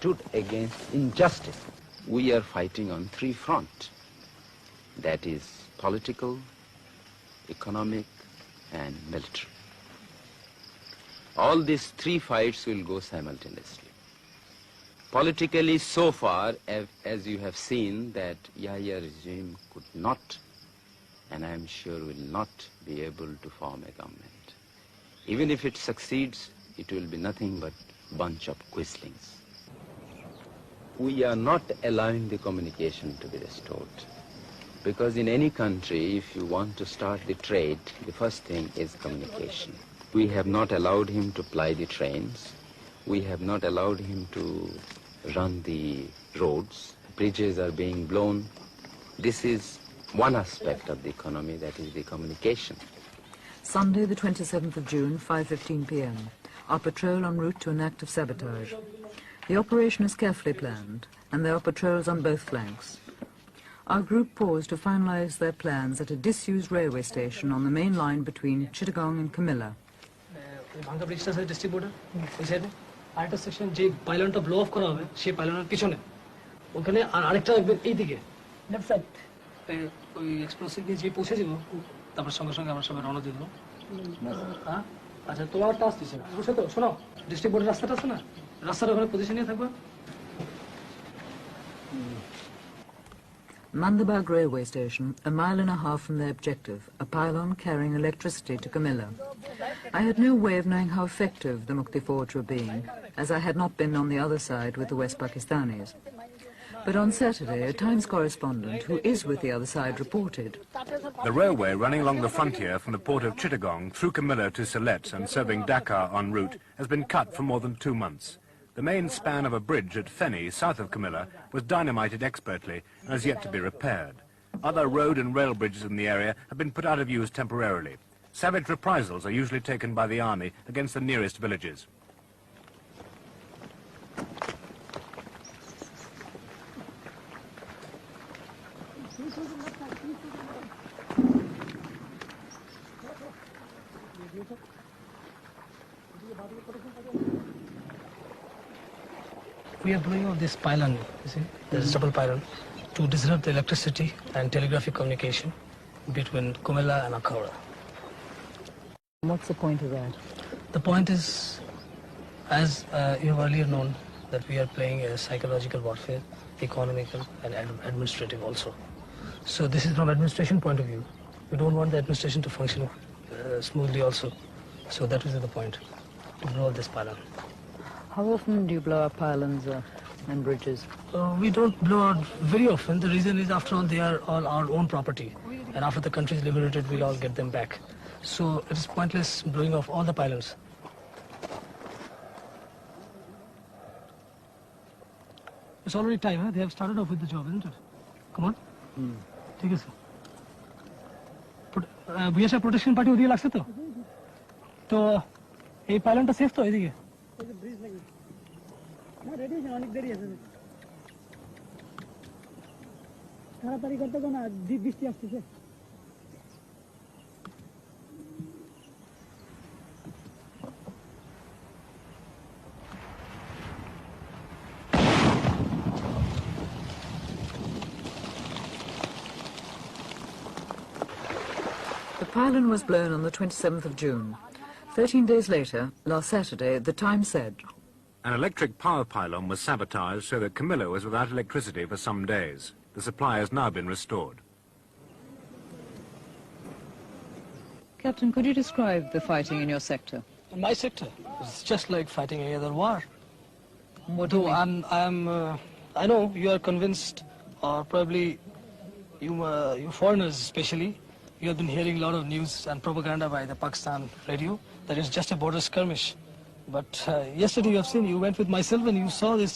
stood against injustice. We are fighting on three fronts. That is political, economic, and military. All these three fights will go simultaneously. Politically, so far, as you have seen, that Yahya regime could not, and I am sure will not, be able to form a government. Even if it succeeds, it will be nothing but a bunch of quislings. We are not allowing the communication to be restored. Because in any country, if you want to start the trade, the first thing is communication. We have not allowed him to ply the trains. We have not allowed him to run the roads. Bridges are being blown. This is one aspect of the economy, that is the communication. Sunday, the 27th of June, 5:15 p.m. Our patrol en route to an act of sabotage. The operation is carefully planned, and there are patrols on both flanks. Our group paused to finalize their plans at a disused railway station on the main line between Chittagong and Camilla. ভাঙ্গা ব্রিজটা আছে district boarder ওই সাইডে আরেকটা section যে পাইলনটা blow of করা হবে সেই পাইলনের পিছনে ওখানে আর আরেকটা একদম এইদিকে লেফট সাইড ওই এক্সপ্লোসিভ দিয়ে যে পৌঁছে যাব তারপর সঙ্গে সঙ্গে আমরা সবাই রওনা দিয়ে দেবো হ্যাঁ আচ্ছা তোমার টাস্ক দিছে বুঝছো তো শোনো ডিস্ট্রিক্ট বোর্ডের রাস্তাটা আছে না রাস্তার ওখানে পজিশন নিয়ে থাকবা Mandabag railway station, a mile and a half from their objective, a pylon carrying electricity to Camilla. I had no way of knowing how effective the Mukti Forge were being, as I had not been on the other side with the West Pakistanis. But on Saturday, a Times correspondent who is with the other side reported. The railway running along the frontier from the port of Chittagong through Camilla to Sylhet and serving Dakar en route has been cut for more than 2 months. The main span of a bridge at Feni, south of Camilla, was dynamited expertly and has yet to be repaired. Other road and rail bridges in the area have been put out of use temporarily. Savage reprisals are usually taken by the army against the nearest villages. We are blowing off this pylon, you see, there's double pylon, to disrupt the electricity and telegraphic communication between Kumela and Akhara. What's the point of that? The point is, as you have earlier known, that we are playing a psychological warfare, economical and administrative also. So this is from administration point of view. We don't want the administration to function smoothly also. So that is the point, to blow this pylon. How often do you blow up pylons and bridges? We don't blow out very often. The reason is, after all, they are all our own property. And after the country is liberated, we'll all get them back. So it is pointless blowing off all the pylons. It's already time, huh? They have started off with the job, isn't it? Come on. Take it, sir. BSF protection party ওদিকে লাগছে তো? তো এই পাইলনটা safe তো এদিকে? Bridge লাগবে না, ready আছে, অনেক দেরি আছে, তাড়াতাড়ি করতে তো না, বৃষ্টি আসতেছে। The pylon was blown on the 27th of June. 13 days later, last Saturday, the Times said, An electric power pylon was sabotaged so that Camilla was without electricity for some days. The supply has now been restored. Captain, could you describe the fighting in your sector? In my sector, it's just like fighting any other war. What do you mean? I know you are convinced, or probably you foreigners especially, you have been hearing a lot of news and propaganda by the Pakistan radio that it's just a border skirmish. But yesterday you have seen, you went with myself and you saw this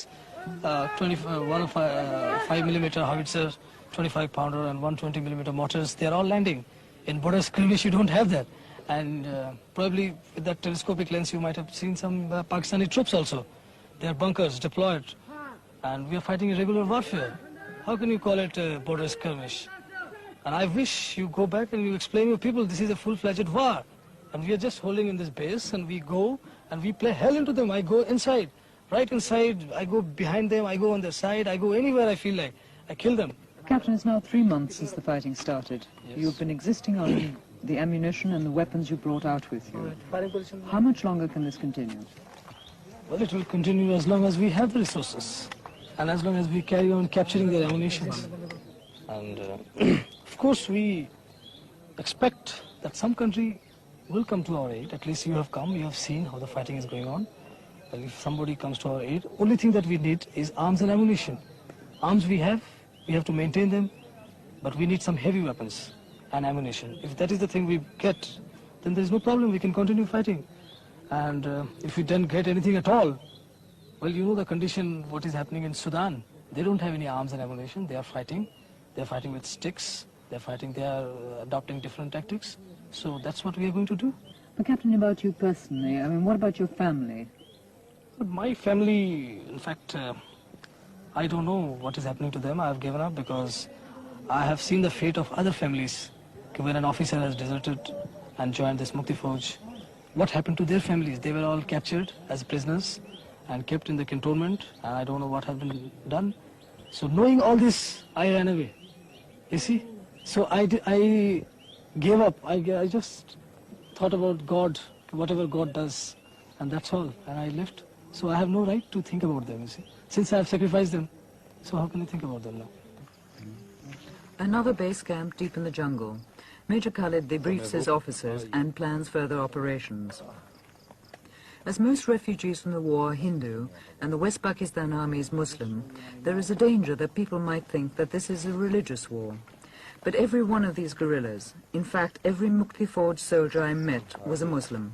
5mm howitzer, 25-pounder and 120mm mortars. They are all landing. In border skirmish you don't have that. And probably with that telescopic lens you might have seen some Pakistani troops also. Their bunkers deployed. And we are fighting a regular warfare. How can you call it a border skirmish? And I wish you go back and you explain to people this is a full-fledged war. And we are just holding in this base and we go and we play hell into them. I go inside. right inside. I go behind them, I go on their side, I go anywhere I feel like. I kill them. Captain, it's now 3 months since the fighting started. Yes. You've been existing on the ammunition and the weapons you brought out with you. Firing position. How much longer can this continue? Well, it will continue as long as we have the resources and as long as we carry on capturing their ammunition. And of course, we expect that some country will come to our aid. At least you have come, you have seen how the fighting is going on. Well, if somebody comes to our aid, only thing that we need is arms and ammunition. Arms we have to maintain them, but we need some heavy weapons and ammunition. If that is the thing we get, then there is no problem, we can continue fighting. And if we don't get anything at all, well, you know the condition, what is happening in Sudan. They don't have any arms and ammunition, they are fighting. They're fighting with sticks, they are adopting different tactics. So that's what we are going to do. But Captain, about you personally, I mean, what about your family? But my family, in fact, I don't know what is happening to them. I have given up because I have seen the fate of other families. When an officer has deserted and joined this Mukti Fauj, what happened to their families? They were all captured as prisoners and kept in the cantonment, and I don't know what has been done. So knowing all this, I ran away. You see? So I gave up. I just thought about God, whatever God does, and that's all. And I left. So I have no right to think about them, you see. Since I have sacrificed them, so how can I think about them now? Another base camp deep in the jungle. Major Khaled debriefs his officers and plans further operations. As most refugees from the war are Hindu and the West Pakistan Army is Muslim, there is a danger that people might think that this is a religious war. But every one of these guerrillas, in fact every Mukti Fauj soldier I met, was a Muslim.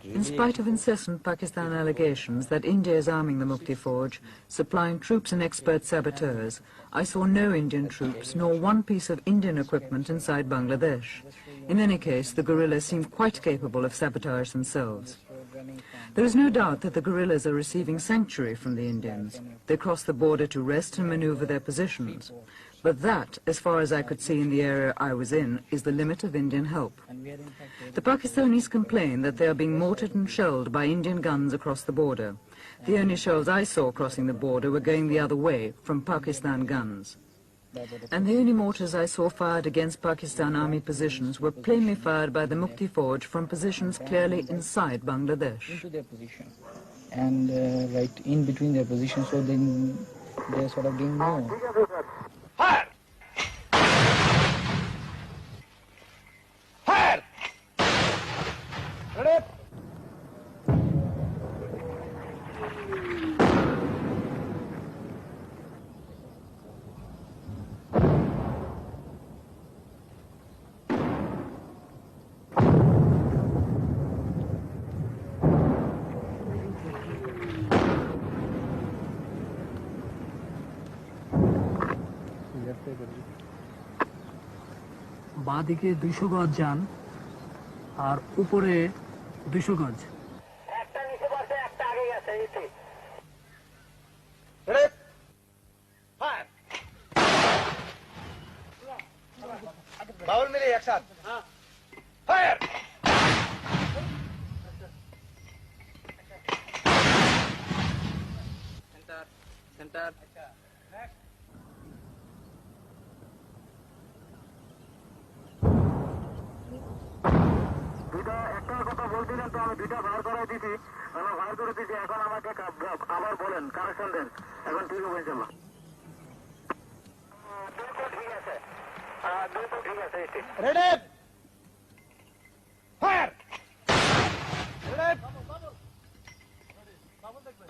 In spite of incessant Pakistan allegations that India is arming the Mukti Fauj, supplying troops and expert saboteurs, I saw no Indian troops nor one piece of Indian equipment inside Bangladesh. In any case, the guerrillas seem quite capable of sabotage themselves. There is no doubt that the guerrillas are receiving sanctuary from the Indians. They cross the border to rest and maneuver their positions. But that, as far as I could see in the area I was in, is the limit of Indian help. The Pakistanis complain that they are being mortared and shelled by Indian guns across the border. The only shells I saw crossing the border were going the other way, from Pakistan guns. And the only mortars I saw fired against Pakistan army positions were plainly fired by the Mukti Fauj from positions clearly inside Bangladesh. Into their position and right in between their positions, so then they're sort of being known. Fire! Fire! Ready? বাঁদিকে 200 গজ যান আর উপরে 200 গজ। একটা নিচে পড়ছে, একটা আগে গেছে এতে। Ready? Fire! বাউল মিলে একসাথ। Fire! Center. একটা কথা বলছিলেন তো, আমি দুইটা বার করে দিছি, আমি বার করে দিছি, এখন আমাকে আবার বলেন কারেকশন দেন, এখন ঠিক হবে ইনশাআল্লাহ। দুটো ঠিক আছে। Ready? Fire! Ready?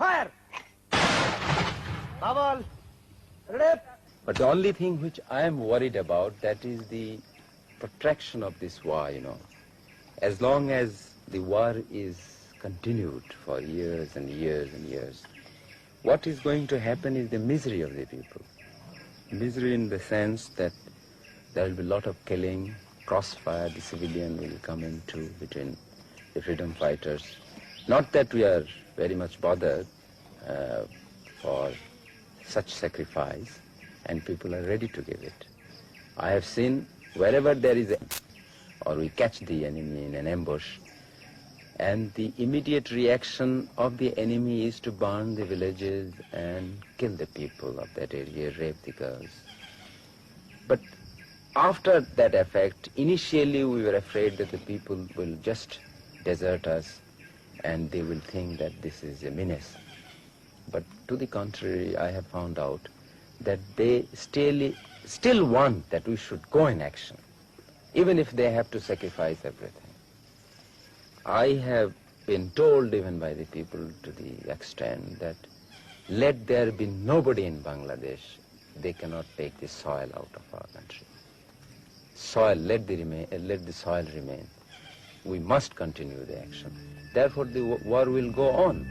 Fire! Bubble! Ready? But the only thing which I am worried about, that is the protraction of this war, you know. As long as the war is continued for years and years and years, what is going to happen is the misery of the people. Misery in the sense that there will be a lot of killing, crossfire, the civilian will come into between the freedom fighters. Not that we are very much bothered for such sacrifice, and people are ready to give it. I have seen wherever there is or we catch the enemy in an ambush, And the immediate reaction of the enemy is to burn the villages and kill the people of that area, rape the girls. But after that effect, initially we were afraid that the people will just desert us and they will think that this is a menace. But to the contrary, I have found out that they still want that we should go in action, even if they have to sacrifice everything. I have been told even by the people to the extent that let there be nobody in Bangladesh, they cannot take the soil out of our country. Soil, let the soil remain. We must continue the action. Therefore the war will go on.